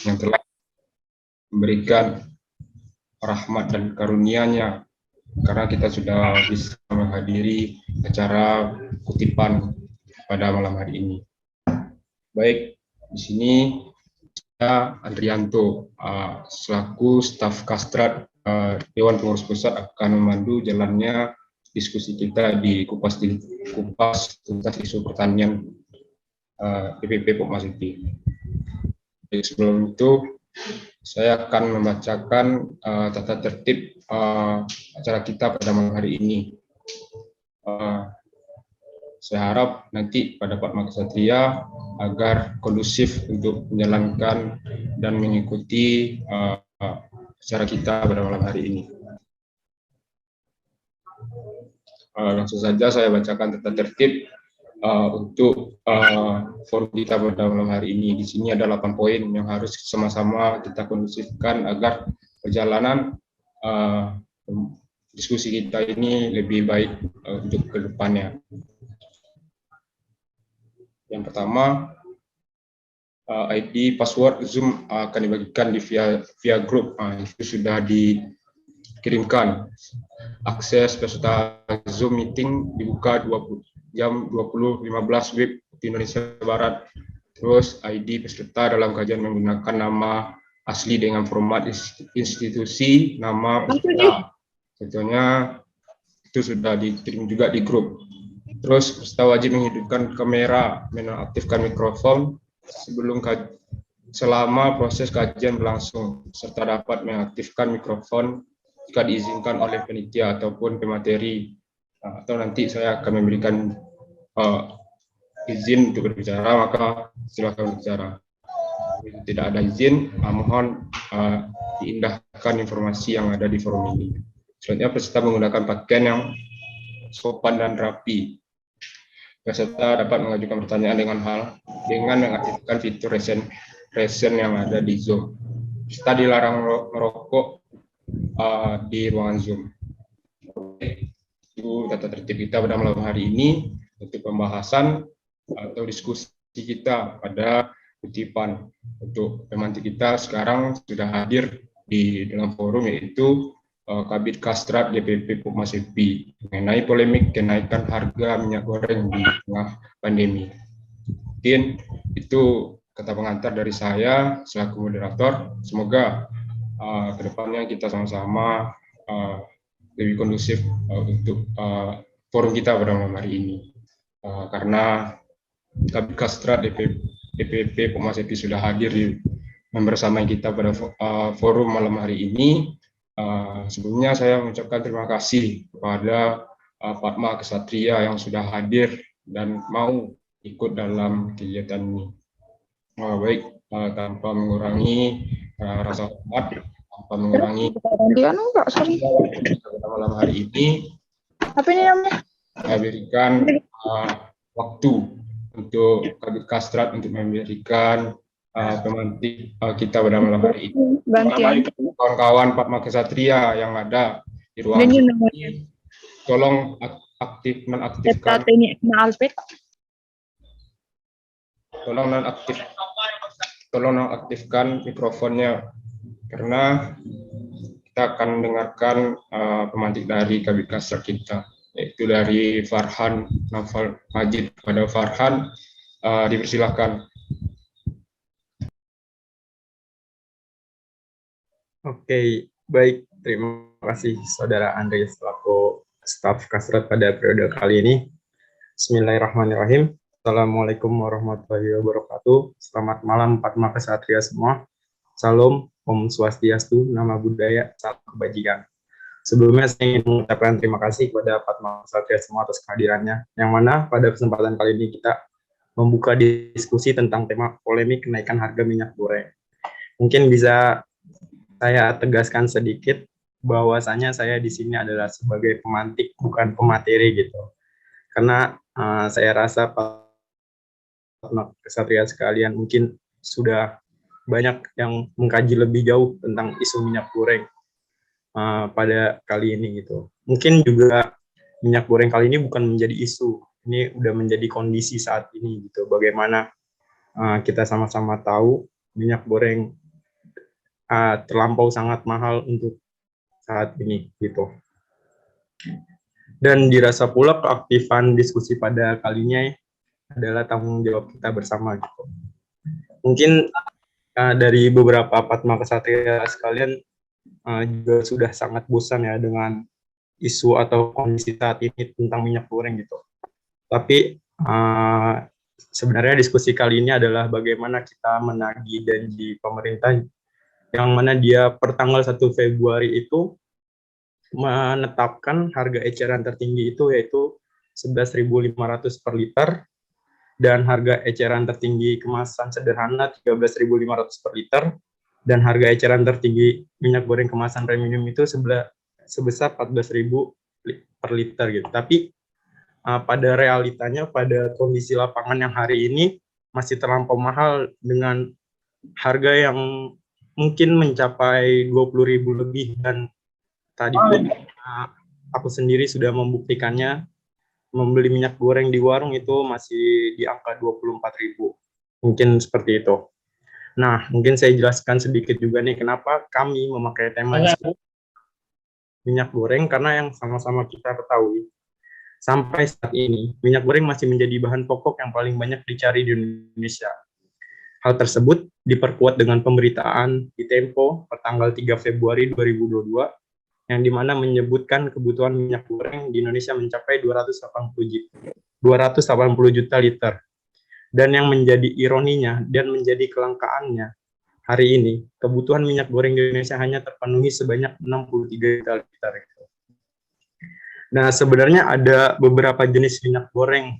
yang telah memberikan rahmat dan karunia-Nya, karena kita sudah bisa menghadiri acara kutipan pada malam hari ini. Baik, di sini saya Andrianto selaku staf Kastrat Dewan Pengurus Pusat akan memandu jalannya diskusi kita di Kupas tuntas isu pertanian DPP Pokmas City. Sebelum itu, saya akan membacakan tata tertib acara kita pada malam hari ini. Saya harap nanti pada Pak Makasatria agar kondusif untuk menjalankan dan mengikuti acara kita pada malam hari ini. Langsung saja saya bacakan tata tertib untuk forum kita pada malam hari ini. Di sini ada 8 poin yang harus sama-sama kita kondusifkan agar perjalanan diskusi kita ini lebih baik untuk ke depannya. Yang pertama, ID password Zoom akan dibagikan via grup. Itu sudah dikirimkan. Akses peserta Zoom meeting dibuka jam 20.15 WIB di Indonesia Barat. Terus ID peserta dalam kajian menggunakan nama asli dengan format institusi, nama peserta. Contohnya itu sudah dikirim juga di grup. Terus peserta wajib menghidupkan kamera, menonaktifkan mikrofon selama proses kajian berlangsung, serta dapat mengaktifkan mikrofon jika diizinkan oleh panitia ataupun pemateri. Atau nanti saya akan memberikan izin untuk berbicara, maka silakan berbicara. Jika tidak ada izin, mohon diindahkan informasi yang ada di forum ini. Selanjutnya, peserta menggunakan pakaian yang sopan dan rapi. Peserta dapat mengajukan pertanyaan dengan mengaktifkan fitur raise yang ada di Zoom. Peserta dilarang merokok di ruangan Zoom. Itu tata tertib kita pada malam hari ini untuk pembahasan atau diskusi kita pada kutipan. Untuk pemantik kita sekarang sudah hadir di dalam forum, yaitu Kabid Kastrat DPP Pokmas City mengenai polemik kenaikan harga minyak goreng di tengah pandemi. Mungkin itu kata pengantar dari saya selaku moderator. Semoga kedepannya kita sama-sama lebih kondusif untuk forum kita pada malam hari ini. Karena Kabid Kastrat DPP Pokmas City sudah hadir bersama kita pada forum malam hari ini. Sebelumnya saya mengucapkan terima kasih kepada Pak Makasatria yang sudah hadir dan mau ikut dalam kegiatan ini. Baik, tanpa mengurangi rasa hormat, tanpa mengurangi malam hari ini, saya berikan waktu untuk Kabid Kastrat untuk memberikan pemantik kita pada malam hari ini. Kawan-kawan Pak Makasatria yang ada di ruangan ini, tolong menonaktifkan mikrofonnya, karena kita akan mendengarkan pemantik dari Kabid Kastrat kita, yaitu dari Farhan Nafal Majid. Pada Farhan, dipersilakan. Oke, baik. Terima kasih Saudara Andre selaku staf Kastrat pada periode kali ini. Bismillahirrahmanirrahim. Assalamualaikum warahmatullahi wabarakatuh. Selamat malam Pak Makasatria semua. Salam, Om Swastiastu, Nama Budaya, Salam Kebajikan. Sebelumnya saya ingin mengucapkan terima kasih kepada Pak Makasatria semua atas kehadirannya, yang mana pada kesempatan kali ini kita membuka diskusi tentang tema polemik kenaikan harga minyak goreng. Mungkin bisa saya tegaskan sedikit bahwasanya saya di sini adalah sebagai pemantik, bukan pemateri gitu. Karena saya rasa Pak Kesatria sekalian mungkin sudah banyak yang mengkaji lebih jauh tentang isu minyak goreng pada kali ini gitu. Mungkin juga minyak goreng kali ini bukan menjadi isu, ini udah menjadi kondisi saat ini gitu. Bagaimana kita sama-sama tahu minyak goreng terlampau sangat mahal untuk saat ini gitu. Dan dirasa pula keaktifan diskusi pada kalinya adalah tanggung jawab kita bersama gitu. Mungkin dari beberapa Padma Kesatria sekalian juga sudah sangat bosan ya dengan isu atau kondisi saat ini tentang minyak goreng gitu. Tapi sebenarnya diskusi kali ini adalah bagaimana kita menagih janji pemerintah yang mana dia per tanggal 1 Februari itu menetapkan harga eceran tertinggi itu yaitu 11.500 per liter dan harga eceran tertinggi kemasan sederhana 13.500 per liter dan harga eceran tertinggi minyak goreng kemasan premium itu sebesar 14.000 per liter gitu. Tapi pada realitanya pada kondisi lapangan yang hari ini masih terlampau mahal dengan harga yang mungkin mencapai 20.000 lebih dan tadi pun aku sendiri sudah membuktikannya, membeli minyak goreng di warung itu masih di angka 24.000. Mungkin seperti itu. Nah, mungkin saya jelaskan sedikit juga nih kenapa kami memakai tema minyak goreng, karena yang sama-sama kita ketahui, sampai saat ini minyak goreng masih menjadi bahan pokok yang paling banyak dicari di Indonesia. Hal tersebut diperkuat dengan pemberitaan di Tempo pertanggal 3 Februari 2022 yang dimana menyebutkan kebutuhan minyak goreng di Indonesia mencapai 280 juta liter. Dan yang menjadi ironinya dan menjadi kelangkaannya, hari ini kebutuhan minyak goreng di Indonesia hanya terpenuhi sebanyak 63 juta liter. Nah, sebenarnya ada beberapa jenis minyak goreng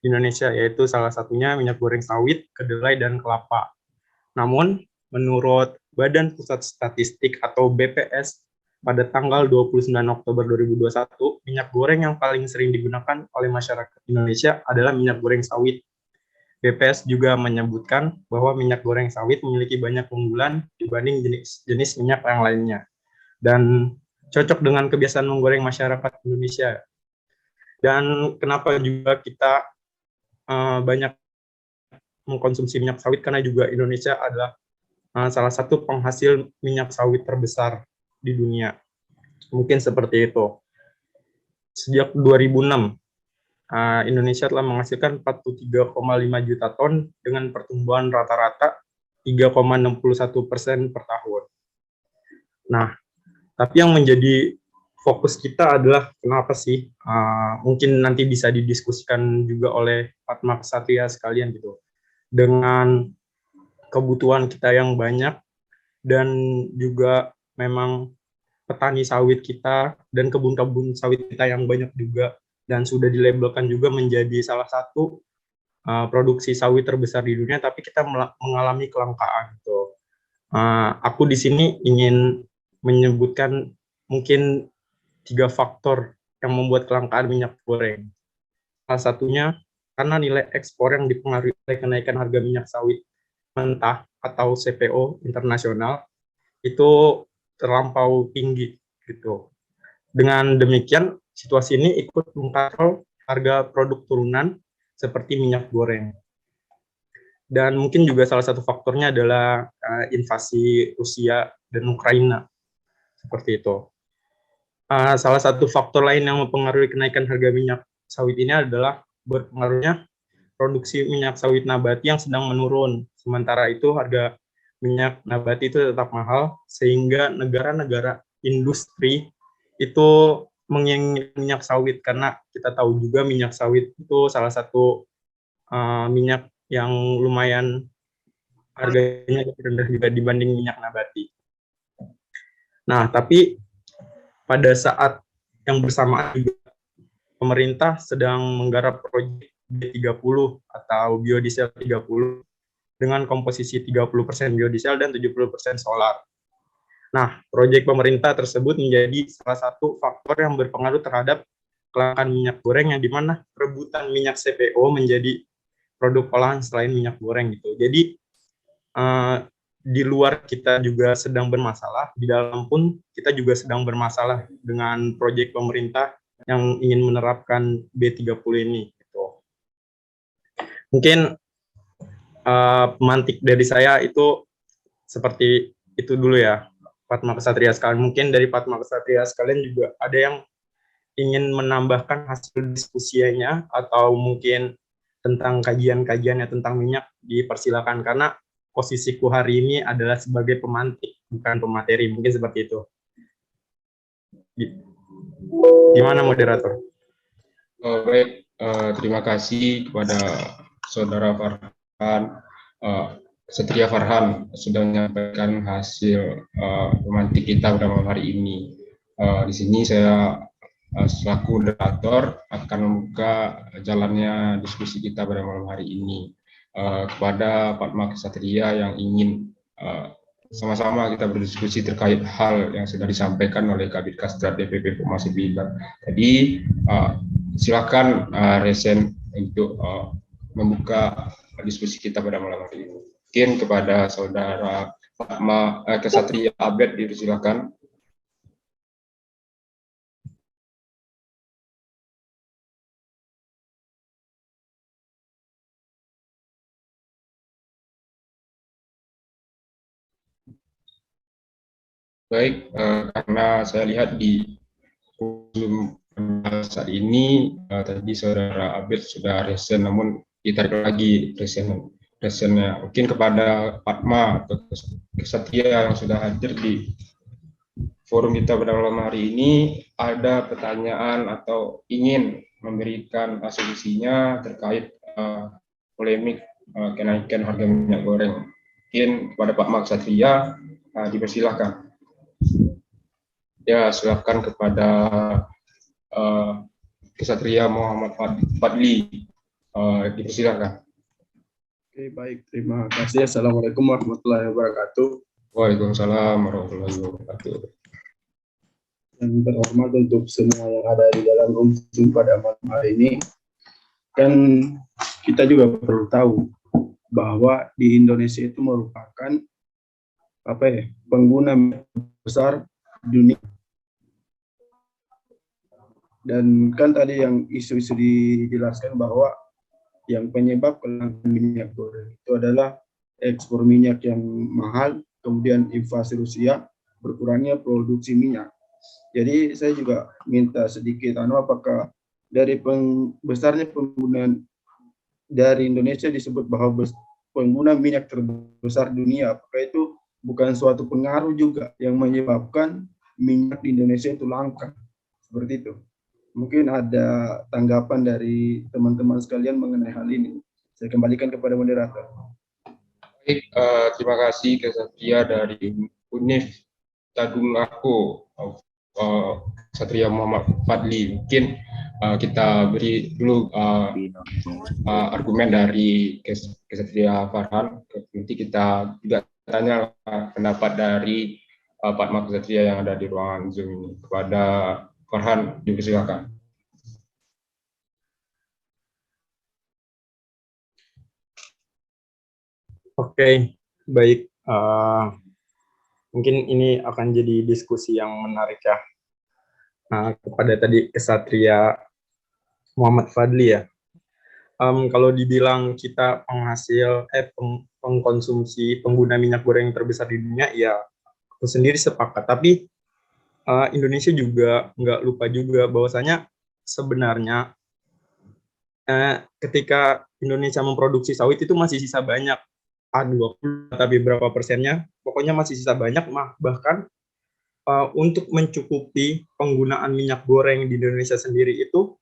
di Indonesia, yaitu salah satunya minyak goreng sawit, kedelai, dan kelapa. Namun, menurut Badan Pusat Statistik atau BPS, pada tanggal 29 Oktober 2021, minyak goreng yang paling sering digunakan oleh masyarakat Indonesia adalah minyak goreng sawit. BPS juga menyebutkan bahwa minyak goreng sawit memiliki banyak keunggulan dibanding jenis minyak yang lainnya, dan cocok dengan kebiasaan menggoreng masyarakat Indonesia. Dan kenapa juga kita banyak mengkonsumsi minyak sawit, karena juga Indonesia adalah salah satu penghasil minyak sawit terbesar di dunia. Mungkin seperti itu. Sejak 2006, Indonesia telah menghasilkan 43,5 juta ton dengan pertumbuhan rata-rata 3,61% per tahun. Nah, tapi yang menjadi fokus kita adalah kenapa sih? Mungkin nanti bisa didiskusikan juga oleh Padma Kesatria sekalian gitu. Dengan kebutuhan kita yang banyak dan juga memang petani sawit kita dan kebun-kebun sawit kita yang banyak juga dan sudah dilabelkan juga menjadi salah satu produksi sawit terbesar di dunia, tapi kita mengalami kelangkaan gitu. Aku di sini ingin menyebutkan mungkin 3 faktor yang membuat kelangkaan minyak goreng. Salah satunya karena nilai ekspor yang dipengaruhi oleh kenaikan harga minyak sawit mentah atau CPO internasional itu terlampau tinggi gitu. Dengan demikian, situasi ini ikut mengkontrol harga produk turunan seperti minyak goreng. Dan mungkin juga salah satu faktornya adalah invasi Rusia dan Ukraina. Seperti itu. Salah satu faktor lain yang mempengaruhi kenaikan harga minyak sawit ini adalah berpengaruhnya produksi minyak sawit nabati yang sedang menurun. Sementara itu harga minyak nabati itu tetap mahal, sehingga negara-negara industri itu menginginkan minyak sawit, karena kita tahu juga minyak sawit itu salah satu minyak yang lumayan harganya lebih rendah juga dibanding minyak nabati. Nah, tapi pada saat yang bersamaan juga pemerintah sedang menggarap proyek B30 atau biodiesel 30 dengan komposisi 30% biodiesel dan 70% solar. Nah, proyek pemerintah tersebut menjadi salah satu faktor yang berpengaruh terhadap kelangkaan minyak goreng, yang dimana rebutan minyak CPO menjadi produk olahan selain minyak goreng gitu. Jadi di luar kita juga sedang bermasalah, di dalam pun kita juga sedang bermasalah dengan proyek pemerintah yang ingin menerapkan B30 ini gitu. Mungkin pemantik dari saya itu seperti itu dulu ya, Fatma Kesatria sekalian. Mungkin dari Fatma Kesatria sekalian juga ada yang ingin menambahkan hasil diskusinya atau mungkin tentang kajian-kajiannya tentang minyak, dipersilakan, karena posisiku hari ini adalah sebagai pemantik, bukan pemateri, mungkin seperti itu. Gimana moderator? Baik, terima kasih kepada Saudara Farhan, Satria Farhan sudah menyampaikan hasil pemantik kita pada malam hari ini. Di sini saya selaku moderator akan membuka jalannya diskusi kita pada malam hari ini kepada Fatma Kesatria yang ingin sama-sama kita berdiskusi terkait hal yang sudah disampaikan oleh Kabid Kastrat DPP Formasi Bidang. Jadi silakan Resen untuk membuka diskusi kita pada malam hari ini. Mungkin kepada Saudara Fatma Kesatria Abed dipersilakan. Baik, karena saya lihat di Zoom saat ini tadi Saudara Abed sudah resen, namun ditarik lagi resennya. Mungkin kepada Fatma atau Kesatria yang sudah hadir di forum kita pada malam hari ini, ada pertanyaan atau ingin memberikan solusinya terkait polemik kenaikan harga minyak goreng. Mungkin kepada Pak Kesatria dipersilakan. Ya, silakan kepada Kesatria Muhammad Fadli, dipersilakan. Oke, baik. Terima kasih. Assalamualaikum warahmatullahi wabarakatuh. Waalaikumsalam warahmatullahi wabarakatuh. Yang terhormat untuk semua yang ada di dalam room Zoom pada malam hari ini. Dan kita juga perlu tahu bahwa di Indonesia itu merupakan pengguna besar dunia. Dan kan tadi yang isu-isu dijelaskan bahwa yang penyebab kelangkaan minyak goreng itu adalah ekspor minyak yang mahal, kemudian invasi Rusia, berkurangnya produksi minyak. Jadi saya juga minta sedikit, apakah dari besarnya penggunaan dari Indonesia disebut bahwa pengguna minyak terbesar dunia, apakah itu bukan suatu pengaruh juga yang menyebabkan minyak di Indonesia itu langka, seperti itu. Mungkin ada tanggapan dari teman-teman sekalian mengenai hal ini. Saya kembalikan kepada moderator. Baik, terima kasih Kesatria dari Univ Tadulako, Satria Muhammad Fadli. Mungkin kita beri dulu argumen dari Kesatria Farhan. Nanti kita juga tanya pendapat dari Fatma Kesatria yang ada di ruangan Zoom ini. Kepada Farhan, dipersilakan. Oke, baik. Mungkin ini akan jadi diskusi yang menarik ya. Kepada tadi Kesatria Muhammad Fadli ya. Kalau dibilang kita pengkonsumsi pengguna minyak goreng terbesar di dunia, ya aku sendiri sepakat. Tapi Indonesia juga nggak lupa juga bahwasanya sebenarnya ketika Indonesia memproduksi sawit itu masih sisa banyak, 20, tapi berapa persennya, pokoknya masih sisa banyak, bahkan untuk mencukupi penggunaan minyak goreng di Indonesia sendiri itu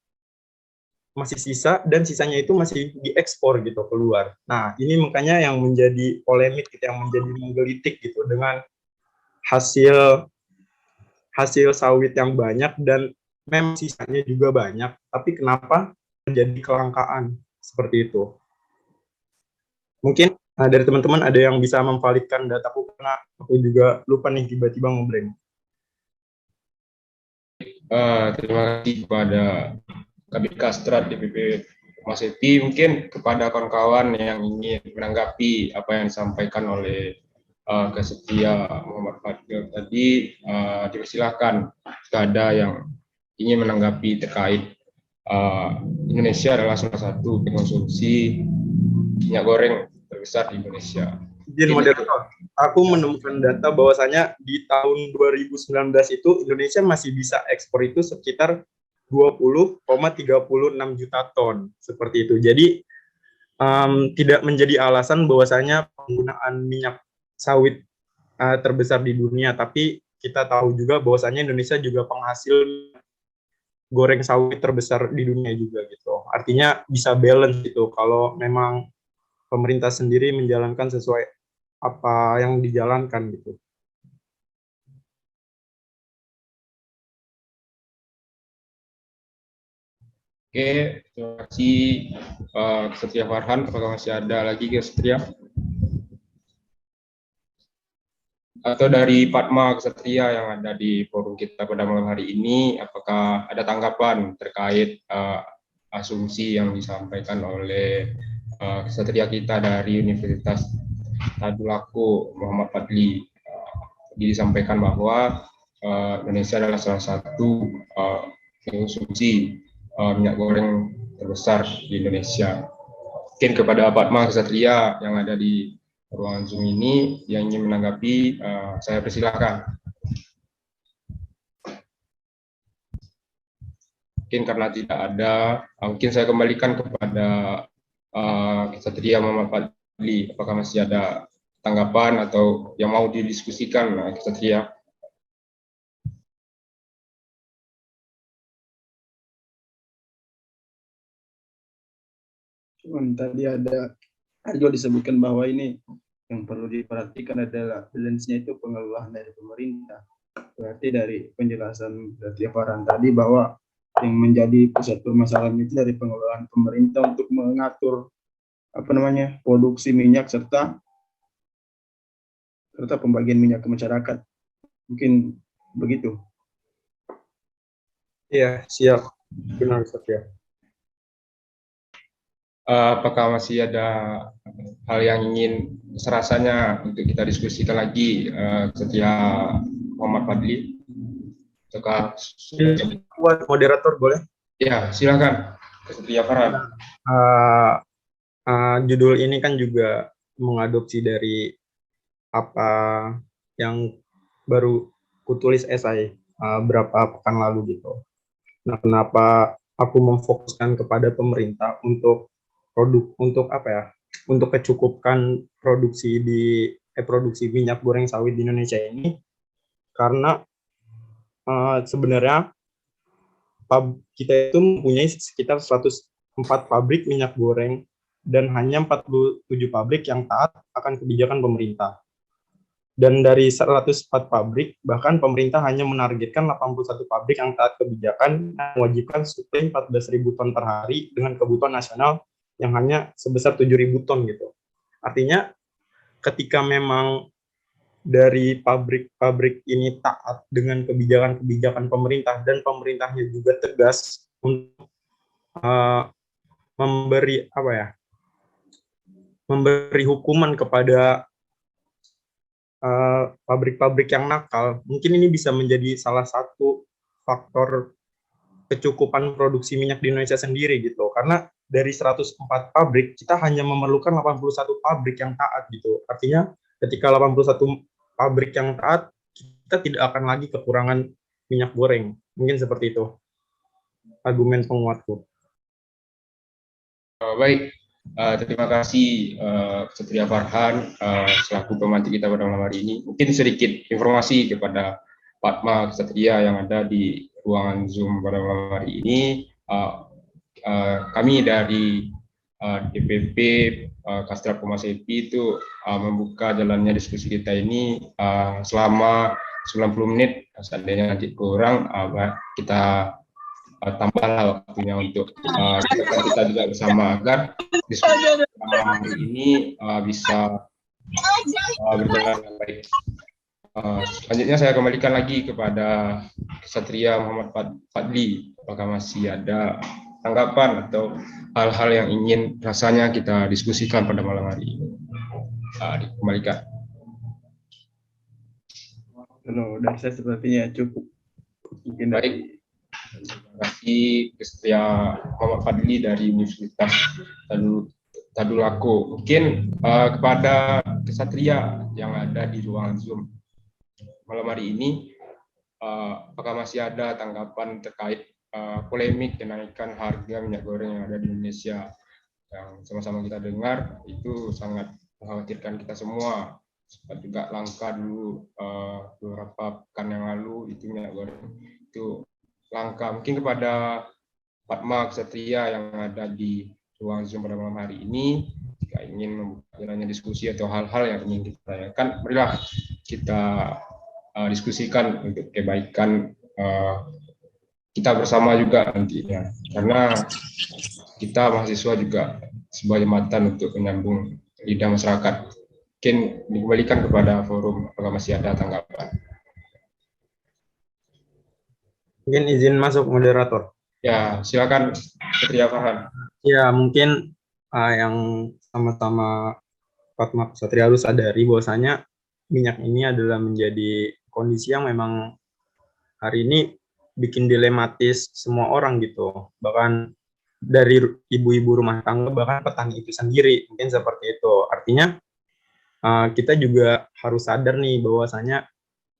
masih sisa, dan sisanya itu masih diekspor gitu keluar. Nah, ini makanya yang menjadi polemik, yang menjadi menggelitik gitu, dengan hasil sawit yang banyak dan memang sisanya juga banyak, tapi kenapa terjadi kelangkaan seperti itu? Mungkin dari teman-teman ada yang bisa memvalidkan dataku, karena aku juga lupa nih tiba-tiba ngobrol. Terima kasih kepada Kabid Kastrat DPP Maseti. Mungkin kepada kawan-kawan yang ingin menanggapi apa yang disampaikan oleh Kesatria Muhammad Fadli tadi, dipersilakan jika ada yang ingin menanggapi terkait Indonesia adalah salah satu pengonsumsi minyak goreng terbesar di Indonesia. Izin moderator. aku menemukan data bahwasanya di tahun 2019 itu Indonesia masih bisa ekspor itu sekitar 20,36 juta ton seperti itu. Jadi tidak menjadi alasan bahwasanya penggunaan minyak sawit terbesar di dunia, tapi kita tahu juga bahwasanya Indonesia juga penghasil goreng sawit terbesar di dunia juga gitu. Artinya bisa balance gitu kalau memang pemerintah sendiri menjalankan sesuai apa yang dijalankan gitu. Oke, terima kasih Ksatria Farhan. Apakah masih ada lagi Ksatria? Atau dari Padma Ksatria yang ada di forum kita pada malam hari ini, apakah ada tanggapan terkait asumsi yang disampaikan oleh Ksatria kita dari Universitas Tadulako Muhammad Fadli? Disampaikan bahwa Indonesia adalah salah satu konsumsi minyak goreng terbesar di Indonesia. Mungkin kepada Padma Ksatria yang ada di ruangan Zoom ini yang ingin menanggapi, saya persilahkan. Mungkin karena tidak ada, mungkin saya kembalikan kepada Ksatria Muhammad Fadli. Apakah masih ada tanggapan atau yang mau didiskusikan, Ksatria? Cuman tadi ada juga disebutkan bahwa ini yang perlu diperhatikan adalah balance-nya itu pengelolaan dari pemerintah. Berarti dari penjelasan Ksatria Farhan tadi bahwa yang menjadi pusat permasalahan itu dari pengelolaan pemerintah untuk mengatur produksi minyak serta pembagian minyak ke masyarakat. Mungkin begitu. Iya, siap. Benar, Ksatria. Apakah masih ada hal yang ingin serasanya untuk kita diskusikan lagi, Ksatria Muhammad Fadli? Ataukah buat moderator boleh? Ya, silakan, Ksatria Farhan. Judul ini kan juga mengadopsi dari apa yang baru kutulis esai berapa pekan lalu gitu. Nah, kenapa aku memfokuskan kepada pemerintah untuk untuk kecukupkan produksi produksi minyak goreng sawit di Indonesia ini, karena sebenarnya kita itu mempunyai sekitar 104 pabrik minyak goreng dan hanya 47 pabrik yang taat akan kebijakan pemerintah. Dan dari 104 pabrik, bahkan pemerintah hanya menargetkan 81 pabrik yang taat kebijakan yang mewajibkan suplai 14.000 ton per hari dengan kebutuhan nasional yang hanya sebesar 7.000 ton gitu. Artinya ketika memang dari pabrik-pabrik ini taat dengan kebijakan-kebijakan pemerintah dan pemerintahnya juga tegas untuk memberi hukuman kepada pabrik-pabrik yang nakal, mungkin ini bisa menjadi salah satu faktor kecukupan produksi minyak di Indonesia sendiri gitu. Karena dari 104 pabrik, kita hanya memerlukan 81 pabrik yang taat gitu. Artinya ketika 81 pabrik yang taat, kita tidak akan lagi kekurangan minyak goreng. Mungkin seperti itu argumen penguatku. Baik, terima kasih Ksatria Farhan selaku pemantik kita pada malam hari ini. Mungkin sedikit informasi kepada Padma Ksatria yang ada di ruangan Zoom pada malam hari ini. Kami dari DPP Kastrat Komasepi itu membuka jalannya diskusi kita ini selama 90 menit. Seandainya nanti kurang, kita tambahlah waktunya untuk kita juga bersama agar diskusi malam hari ini bisa berjalan dengan baik. Selanjutnya saya kembalikan lagi kepada Ksatria Muhammad Fadli. Apakah masih ada tanggapan atau hal-hal yang ingin rasanya kita diskusikan pada malam hari ini? Dikembalikan. Kalau dari saya sepertinya cukup. Mungkin baik. Terima kasih Ksatria Muhammad Fadli dari Universitas Tadulako. Mungkin kepada kesatria yang ada di ruang Zoom malam hari ini, apakah masih ada tanggapan terkait polemik kenaikan harga minyak goreng yang ada di Indonesia yang sama-sama kita dengar itu sangat mengkhawatirkan kita semua. Sempat juga langka dulu beberapa pekan yang lalu itu minyak goreng itu langka. Mungkin kepada Fatma Ksatria yang ada di ruang Zoom pada malam hari ini, jika ingin membuka diskusi atau hal-hal yang ingin kita tanyakan, marilah kita diskusikan untuk kebaikan kita bersama juga nantinya. Karena kita mahasiswa juga sebuah jembatan untuk menyambung lidah masyarakat. Mungkin dikembalikan kepada forum, apakah masih ada tanggapan? Mungkin izin masuk moderator. Ya, silakan Satria Farhan. Ya, mungkin yang sama-sama Fatma Satria harus sadari bahwasanya minyak ini adalah menjadi kondisi yang memang hari ini bikin dilematis semua orang gitu. Bahkan dari ibu-ibu rumah tangga, bahkan petani itu sendiri, mungkin seperti itu. Artinya kita juga harus sadar nih bahwasanya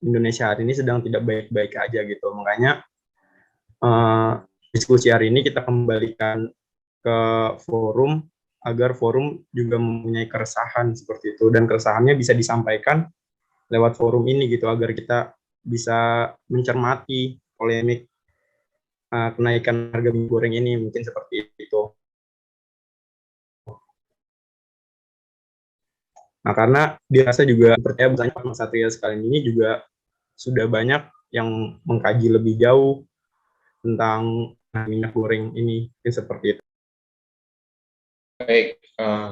Indonesia hari ini sedang tidak baik-baik aja gitu. Makanya diskusi hari ini kita kembalikan ke forum agar forum juga mempunyai keresahan seperti itu, dan keresahannya bisa disampaikan lewat forum ini gitu, agar kita bisa mencermati polemik kenaikan harga minyak goreng ini, mungkin seperti itu. Nah, karena dirasa juga percaya misalnya Pak Satria sekalian ini juga sudah banyak yang mengkaji lebih jauh tentang minyak goreng ini, mungkin seperti itu. Baik,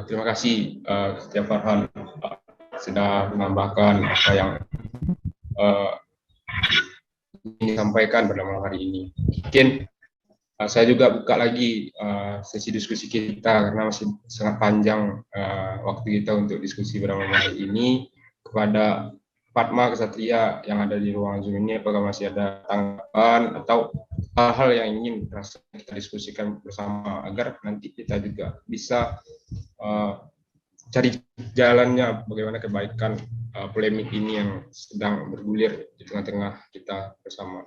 terima kasih Satria Farhan sudah menambahkan apa yang ingin disampaikan pada malam hari ini. Mungkin saya juga buka lagi sesi diskusi kita karena masih sangat panjang waktu kita untuk diskusi pada malam hari ini. Kepada Fatma Ksatria yang ada di ruang Zoom ini, apakah masih ada tanggapan atau hal-hal yang ingin kita diskusikan bersama agar nanti kita juga bisa cari jalannya bagaimana kebaikan polemik ini yang sedang bergulir di tengah-tengah kita bersama.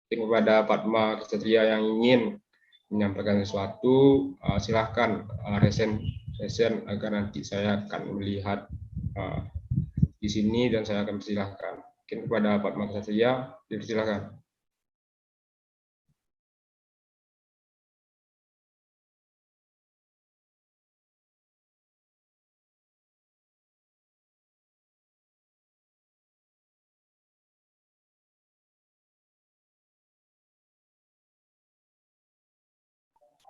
Kepada Fatma Ksatria yang ingin menyampaikan sesuatu, silahkan resen agar nanti saya akan melihat di sini dan saya akan persilahkan. Mungkin kepada Fatma Ksatria, dipersilahkan.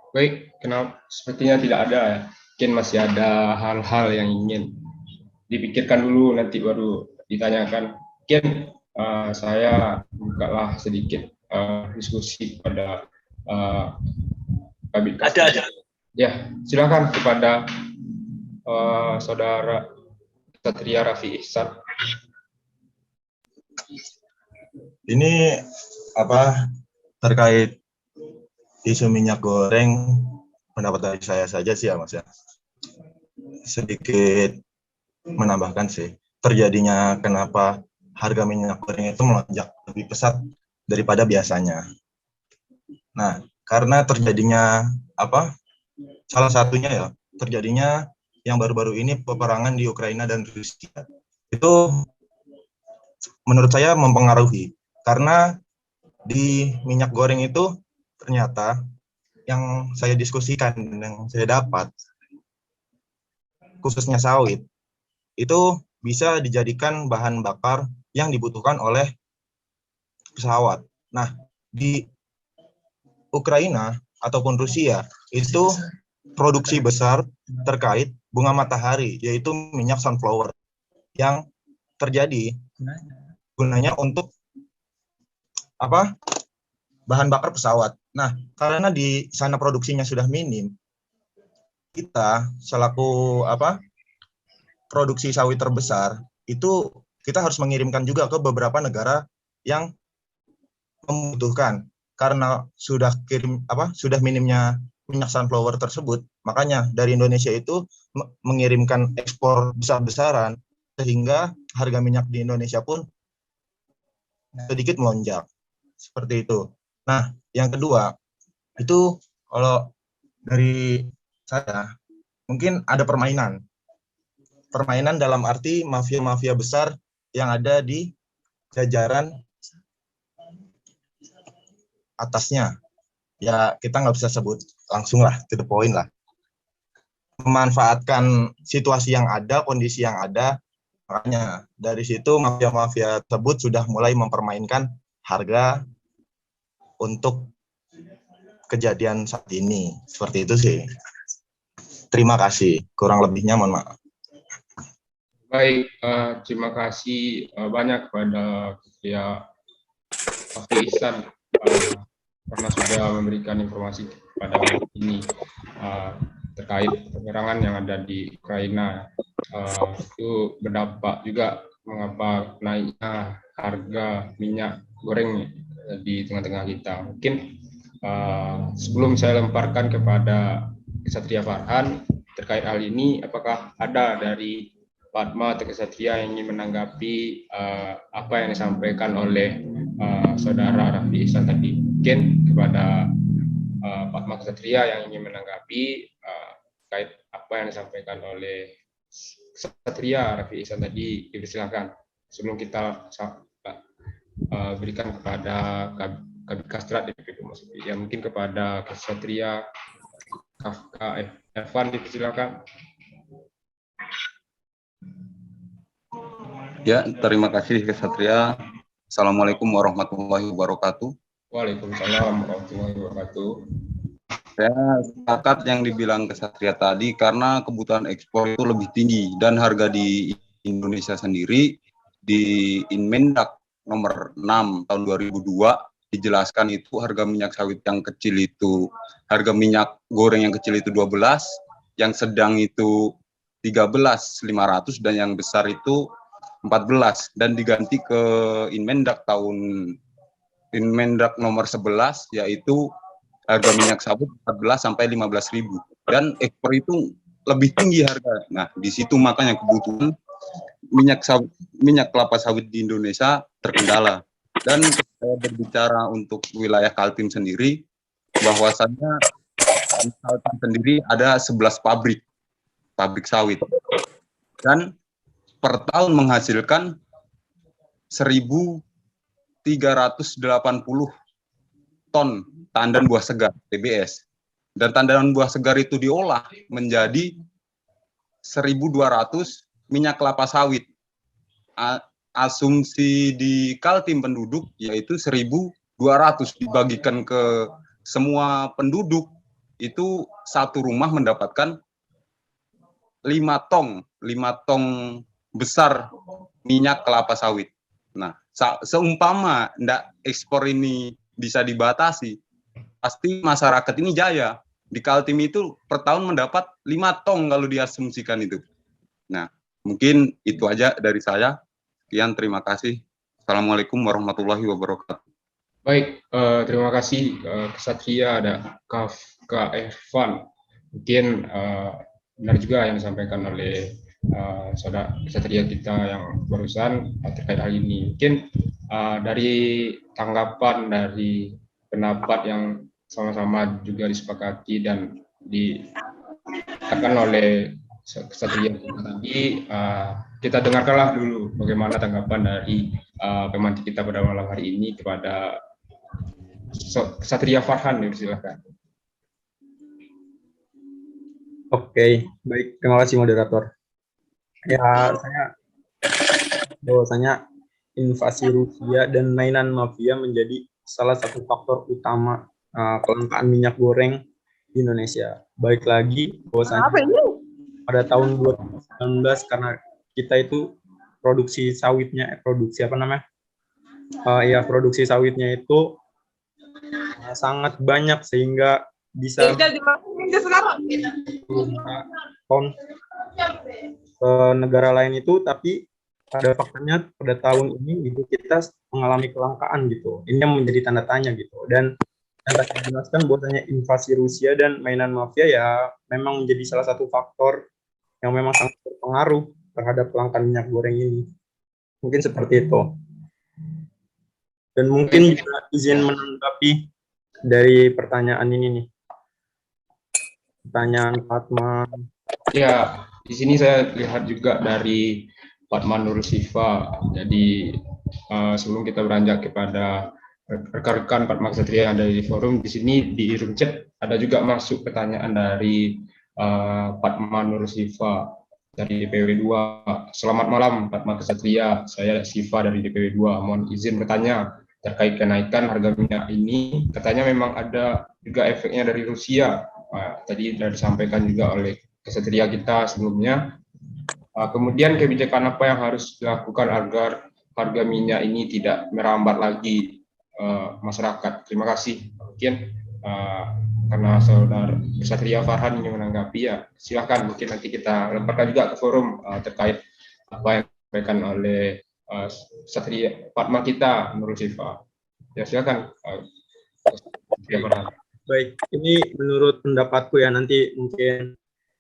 Baik, kenapa sepertinya tidak ada ya. Mungkin masih ada hal-hal yang ingin dipikirkan dulu nanti baru ditanyakan. Mungkin saya bukalah sedikit diskusi pada Kabit. Ada. Ya, silakan kepada saudara Satria Raffi Ihsan. Ini terkait isu minyak goreng, pendapat dari saya saja sih ya Mas ya. Sedikit menambahkan sih, terjadinya kenapa harga minyak goreng itu melonjak lebih pesat daripada biasanya. Nah, karena terjadinya salah satunya ya, terjadinya yang baru-baru ini peperangan di Ukraina dan Rusia. Itu menurut saya mempengaruhi, karena di minyak goreng itu ternyata yang saya diskusikan, yang saya dapat, khususnya sawit, itu bisa dijadikan bahan bakar yang dibutuhkan oleh pesawat. Nah, di Ukraina ataupun Rusia itu produksi besar terkait bunga matahari, yaitu minyak sunflower, yang terjadi gunanya untuk bahan bakar pesawat. Nah, karena di sana produksinya sudah minim, kita selaku produksi sawit terbesar itu kita harus mengirimkan juga ke beberapa negara yang membutuhkan, karena sudah minimnya minyak sunflower tersebut. Makanya dari Indonesia itu mengirimkan ekspor besar-besaran sehingga harga minyak di Indonesia pun sedikit melonjak. Seperti itu. Nah, yang kedua, itu kalau dari saya, mungkin ada permainan. Permainan dalam arti mafia-mafia besar yang ada di jajaran atasnya. Ya, kita nggak bisa sebut langsung lah, to the point lah. Memanfaatkan situasi yang ada, kondisi yang ada, makanya dari situ mafia-mafia tersebut sudah mulai mempermainkan harga untuk kejadian saat ini. Seperti itu sih. Terima kasih. Kurang lebihnya mohon maaf. Baik, terima kasih banyak kepada Ketua Pak Ihsan karena sudah memberikan informasi pada hari ini terkait penyerangan yang ada di Ukraina. Itu berdampak juga mengapa naiknya harga minyak goreng di tengah-tengah kita. Mungkin sebelum saya lemparkan kepada Kesatria Farhan terkait hal ini, apakah ada dari Padma atau Kesatria yang ingin menanggapi apa yang disampaikan oleh saudara Raffi Ihsan tadi? Mungkin kepada Padma Kesatria yang ingin menanggapi terkait apa yang disampaikan oleh Kesatria Raffi Ihsan tadi, dipersilakan. Sebelum kita berikan kepada Kabid Kastrat DPP Komisi, ya mungkin kepada Kesatria Kafka Evan, dipersilakan. Ya, terima kasih Kesatria. Assalamualaikum warahmatullahi wabarakatuh. Waalaikumsalam warahmatullahi wabarakatuh. Saya sepakat yang dibilang Kesatria tadi karena kebutuhan ekspor itu lebih tinggi dan harga di Indonesia sendiri di Inmendag nomor 6 tahun 2002 dijelaskan itu harga minyak sawit yang kecil itu, harga minyak goreng yang kecil itu 12, yang sedang itu 13.500 dan yang besar itu 14, dan diganti ke Inmendag Inmendag nomor 11 yaitu harga minyak sawit 14 sampai 15.000 dan ekspor itu lebih tinggi harga. Nah, di situ makanya kebutuhan minyak kelapa sawit di Indonesia terkendala. Dan saya berbicara untuk wilayah Kaltim sendiri, bahwasannya di Kaltim sendiri ada 11 pabrik sawit dan per tahun menghasilkan 1.380 ton tandan buah segar TBS, dan tandan buah segar itu diolah menjadi 1.200 minyak kelapa sawit. Asumsi di Kaltim penduduk yaitu 1.200 dibagikan ke semua penduduk, itu satu rumah mendapatkan 5 tong besar minyak kelapa sawit. Nah, seumpama ndak ekspor ini bisa dibatasi, pasti masyarakat ini jaya. Di Kaltim itu per tahun mendapat 5 tong kalau diasumsikan itu. Nah, mungkin itu aja dari saya. Sekian, terima kasih. Assalamualaikum warahmatullahi wabarakatuh. Baik, terima kasih Kesatria ada Kafka Evan. Mungkin benar juga yang disampaikan oleh saudara Kesatria kita yang barusan terkait hal ini. Mungkin dari tanggapan dari pendapat yang sama-sama juga disepakati dan dikatakan oleh Kesatria kita tadi, kita dengarkanlah dulu bagaimana tanggapan dari pemantik kita pada malam hari ini kepada Kesatria Farhan, silakan. Oke, baik. Terima kasih moderator. Ya, bahwasanya invasi Rusia dan mainan mafia menjadi salah satu faktor utama kelangkaan minyak goreng di Indonesia. Baik lagi bahwasanya pada tahun 2019 karena kita itu produksi sawitnya produksi sawitnya itu sangat banyak sehingga bisa ton ke negara lain itu, tapi pada faktanya pada tahun ini itu kita mengalami kelangkaan gitu. Ini yang menjadi tanda tanya gitu. Dan yang tadi dijelaskan bahwasanya invasi Rusia dan mainan mafia ya memang menjadi salah satu faktor yang memang sangat berpengaruh terhadap kelangkaan minyak goreng ini. Mungkin seperti itu. Dan mungkin juga izin menanggapi dari pertanyaan ini nih. Pertanyaan Fatma. Ya, di sini saya lihat juga dari Fatma Nur Sifa. Jadi sebelum kita beranjak kepada rekan-rekan Fatma Ksatria yang ada di forum, di sini di room chat ada juga masuk pertanyaan dari Fatma Nur Sifa dari DPW 2. Selamat malam Fatma Ksatria, saya Sifa dari DPW 2. Mohon izin bertanya terkait kenaikan harga minyak ini. Katanya memang ada juga efeknya dari Rusia. Tadi sudah disampaikan juga oleh Ksatria kita sebelumnya. Kemudian kebijakan apa yang harus dilakukan agar harga minyak ini tidak merambat lagi masyarakat? Terima kasih. Mungkin karena saudara Ksatria Farhan ingin menanggapi, ya silahkan. Mungkin nanti kita lemparkan juga ke forum terkait apa yang disampaikan oleh Ksatria Fatma kita Nurul Sifa. Ya silakan. Baik, ini menurut pendapatku ya, nanti mungkin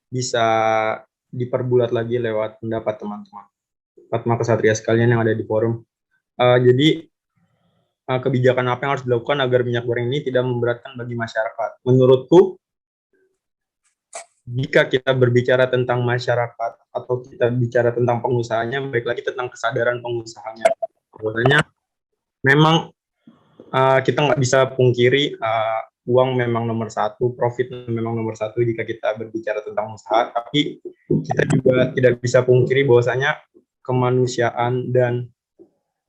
bisa diperbulat lagi lewat pendapat teman-teman Fatma Ksatria sekalian yang ada di forum. Jadi kebijakan apa yang harus dilakukan agar minyak goreng ini tidak memberatkan bagi masyarakat? Menurutku, jika kita berbicara tentang masyarakat atau kita bicara tentang pengusahanya, baik lagi tentang kesadaran pengusahanya. Bahwasanya memang kita nggak bisa pungkiri uang memang nomor satu, profit memang nomor satu jika kita berbicara tentang usaha, tapi kita juga tidak bisa pungkiri bahwasanya kemanusiaan dan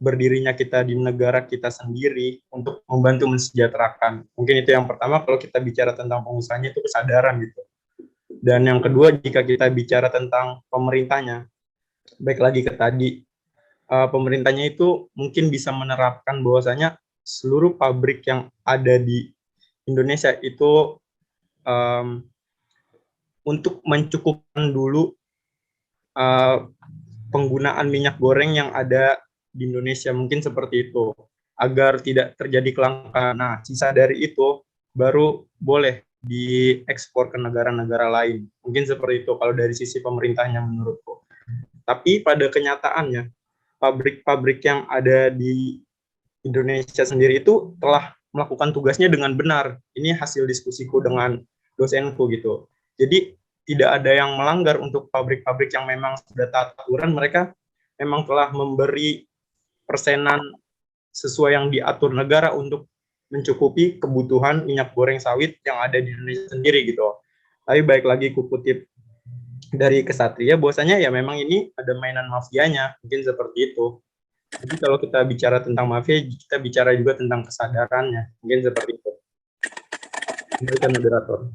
berdirinya kita di negara kita sendiri untuk membantu mensejahterakan. Mungkin itu yang pertama kalau kita bicara tentang pengusahanya, itu kesadaran gitu. Dan yang kedua, jika kita bicara tentang pemerintahnya, baik lagi ke tadi, pemerintahnya itu mungkin bisa menerapkan bahwasanya seluruh pabrik yang ada di Indonesia itu untuk mencukupkan dulu penggunaan minyak goreng yang ada di Indonesia, mungkin seperti itu, agar tidak terjadi kelangkaan. Nah, sisa dari itu baru boleh diekspor ke negara-negara lain. Mungkin seperti itu kalau dari sisi pemerintahnya menurutku. Tapi pada kenyataannya, pabrik-pabrik yang ada di Indonesia sendiri itu telah melakukan tugasnya dengan benar. Ini hasil diskusiku dengan dosenku gitu. Jadi tidak ada yang melanggar untuk pabrik-pabrik yang memang sudah taat aturan. Mereka memang telah memberi persenan sesuai yang diatur negara untuk mencukupi kebutuhan minyak goreng sawit yang ada di Indonesia sendiri gitu. Tapi baik lagi kukutip dari Ksatria, bahwasanya ya memang ini ada mainan mafianya, mungkin seperti itu. Jadi kalau kita bicara tentang mafia, kita bicara juga tentang kesadarannya, mungkin seperti itu. Baik, moderator.